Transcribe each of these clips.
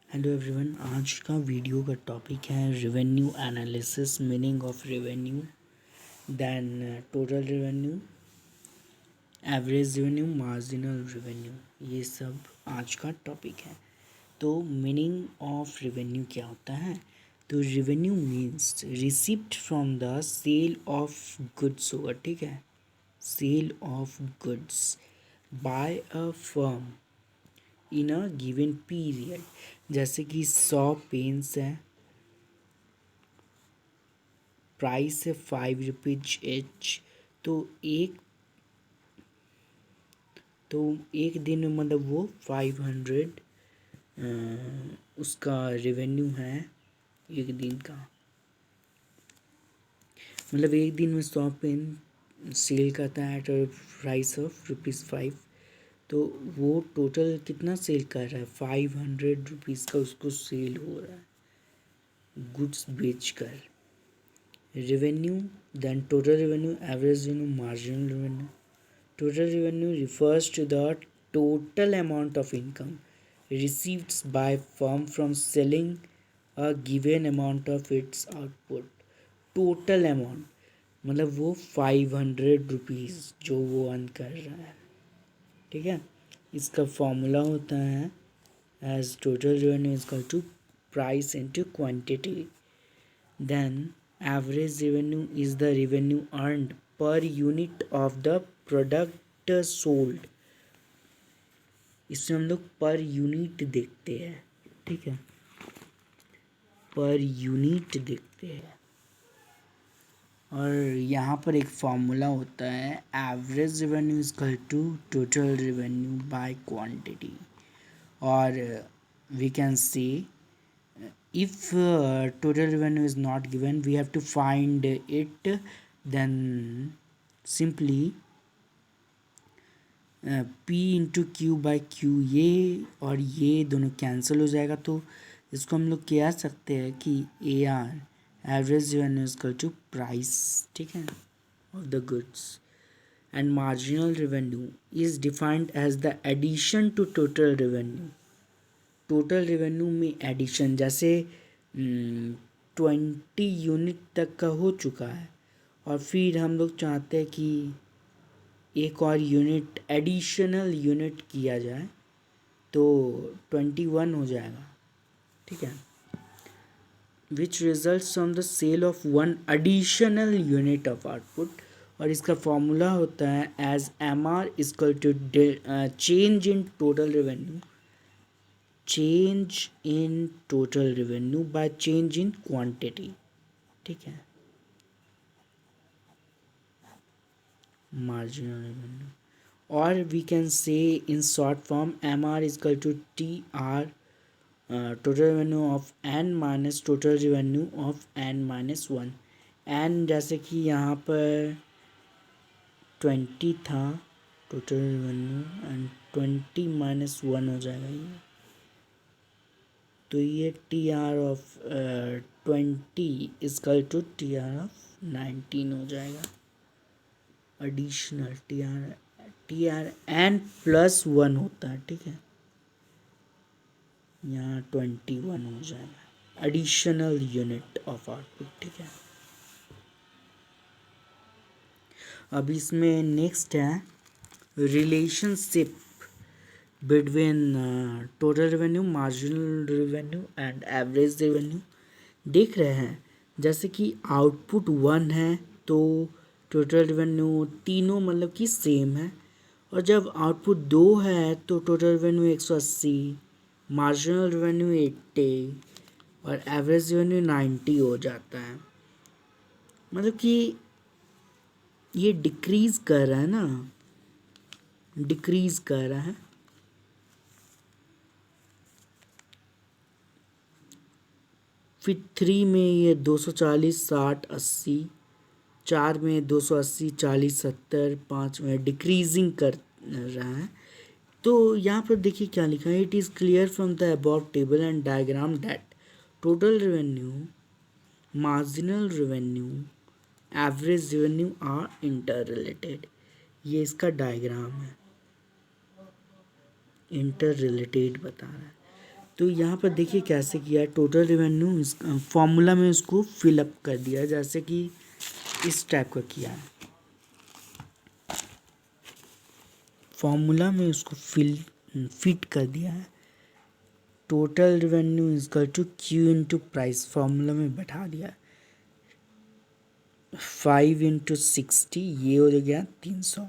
Hello everyone, आज का video का टॉपिक है revenue analysis, meaning of revenue, then total revenue, average revenue, marginal revenue, ये सब आज का टॉपिक है। तो मीनिंग ऑफ रेवेन्यू क्या होता है? तो revenue means receipt from the sale of goods होगा, ठीक है, sale of goods by a firm in a given period. जैसे कि 100 पेन्स है, प्राइस है 5 रुपीज एच। तो एक दिन में मतलब वो 500 उसका रेवेन्यू है एक दिन का। मतलब एक दिन में 100 पेन सेल करता है एट प्राइस ऑफ ₹5। तो वो टोटल कितना सेल कर रहा है? 500 रुपीज़ का उसको सेल हो रहा है गुड्स बेच कर। Revenue, then total revenue, average revenue, marginal revenue. Total revenue refers to the total amount of income received by firm from selling a given amount of its output. Total amount मतलब वो 500 rupees जो वो earn कर रहा है, ठीक है। इसका फॉर्मूला होता है as total revenue is equal to price into quantity. Then average revenue is the revenue earned per unit of the product sold. इसमें हम लोग पर यूनिट देखते हैं, ठीक है, पर यूनिट देखते हैं। और यहाँ पर एक फॉर्मूला होता है average revenue is equal to total revenue by quantity. और we can say if total revenue is not given, we have to find it, then simply P into Q by Q, ये और ये दोनों cancel हो जाएगा। तो इसको हम लोग कह सकते हैं कि A R average revenue is equal to price, ठीक है, of the goods. And marginal revenue is defined as the addition to total revenue. Total revenue में एडिशन, जैसे 20 यूनिट तक का हो चुका है और फिर हम लोग चाहते हैं कि एक और यूनिट एडिशनल यूनिट किया जाए तो 21 हो जाएगा, ठीक है, which results from the sale of one additional unit of output. और इसका फॉर्मूला होता है as M R equal to change in total revenue, change in total revenue by change in quantity, ठीक है, मार्जिनल रेवेन्यू। और we can say in short form M R equal to T R total revenue of N minus total revenue of n-1। N जैसे कि यहाँ पर 20 था total revenue and 20-1 हो जाएगा ये। तो ये T R of 20 equal to T R of 19 हो जाएगा। Additional T R N plus 1 होता है, ठीक है, यहाँ 21 हो जाएगा एडिशनल यूनिट ऑफ आउटपुट, ठीक है। अब इसमें नेक्स्ट है relationship between total revenue, marginal revenue and average revenue. देख रहे हैं जैसे कि आउटपुट 1 है तो टोटल रेवेन्यू तीनों मतलब कि सेम है। और जब आउटपुट 2 है तो टोटल रेवेन्यू 180, मार्जिनल रेवेन्यू 80 और एवरेज रेवेन्यू 90 हो जाता है। मतलब कि ये डिक्रीज कर रहा है ना, डिक्रीज कर रहा है। फिर 3 में ये 240, 60, 80, 4 में 280, 40, 70, 5 में डिक्रीजिंग कर रहा है। तो यहाँ पर देखिए क्या लिखा है, it is clear from the above table and diagram that total revenue, marginal revenue, average revenue are inter related. ये इसका डायग्राम है, इंटर रिलेटेड बता रहा है। तो यहाँ पर देखिए कैसे किया है, टोटल रेवेन्यू फॉर्मूला में उसको फिलअप कर दिया है, जैसे कि इस टाइप का किया है। फॉर्मूला में उसको फिट कर दिया है। Total revenue equal to Q into price, formula में बैठा दिया है। 5 इंटू 60, ये हो गया 300।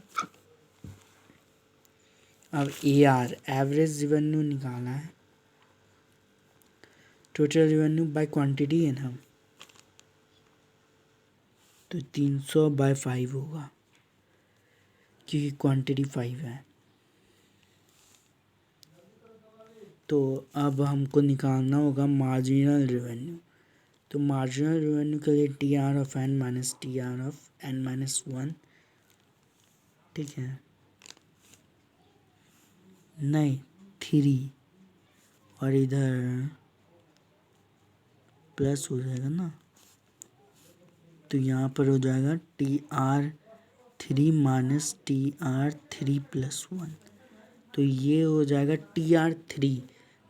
अब AR एवरेज रेवेन्यू निकालना है, टोटल रेवेन्यू बाय क्वांटिटी है ना, तो 300 बाय 5 होगा क्योंकि क्वांटिटी 5 है। तो अब हमको निकालना होगा मार्जिनल रेवेन्यू। तो मार्जिनल रेवेन्यू के लिए TR of n minus TR of n minus 1, ठीक है, नहीं 3, और इधर प्लस हो जाएगा ना, तो यहाँ पर हो जाएगा TR3 माइनस TR3 प्लस 1। तो ये हो जाएगा TR3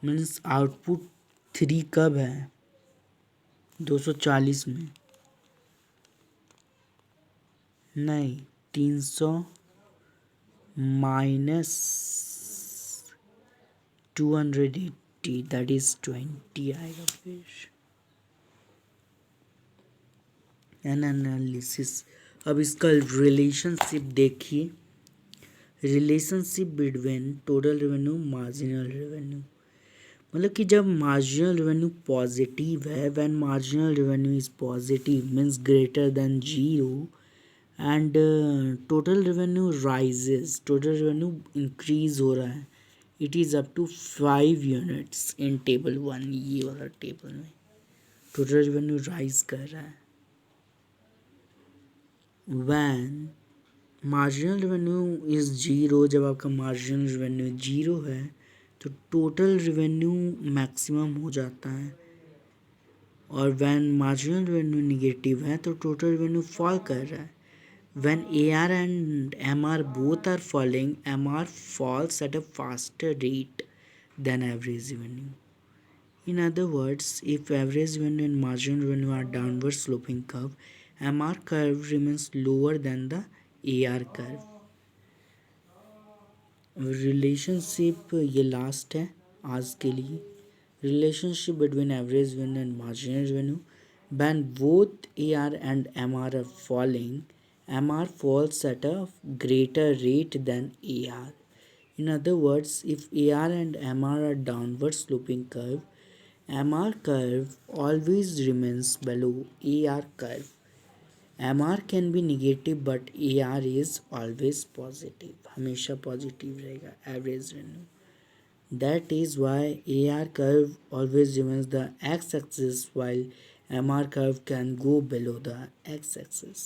मीन्स आउटपुट 3 कब है, 240 में, नहीं 300 माइनस 280, दैट इज 20 आएगा फिर। एनालिसिस, अब इसका रिलेशनशिप देखिए, relationship between total revenue marginal revenue, मतलब कि जब मार्जिनल रेवेन्यू पॉजिटिव है, when marginal revenue is positive means greater than zero, and total revenue rises, total revenue increase हो रहा है, it is up to 5 units in table 1, ये वाला table में टोटल रेवेन्यू राइज कर रहा है। When marginal revenue is zero, जब आपका मार्जिनल रेवेन्यू जीरो है तो टोटल रेवेन्यू मैक्सिमम हो जाता है, और व्हेन मार्जिनल रेवेन्यू निगेटिव है तो टोटल रेवेन्यू फॉल कर रहा है। When AR and MR both are falling, MR falls at a faster rate than average revenue. In other words, if average revenue and marginal revenue are downward sloping curve, MR curve remains lower than the AR curve. Relationship ये last है आज के लिए, relationship between average revenue and marginal revenue, when both AR and MR are falling, MR falls at a greater rate than AR. In other words, if AR and MR are downward sloping curve, MR curve always remains below AR curve. MR can be negative but AR is always positive, हमेशा positive रहेगा average revenue. That is why AR curve always remains the x-axis while MR curve can go below the x-axis.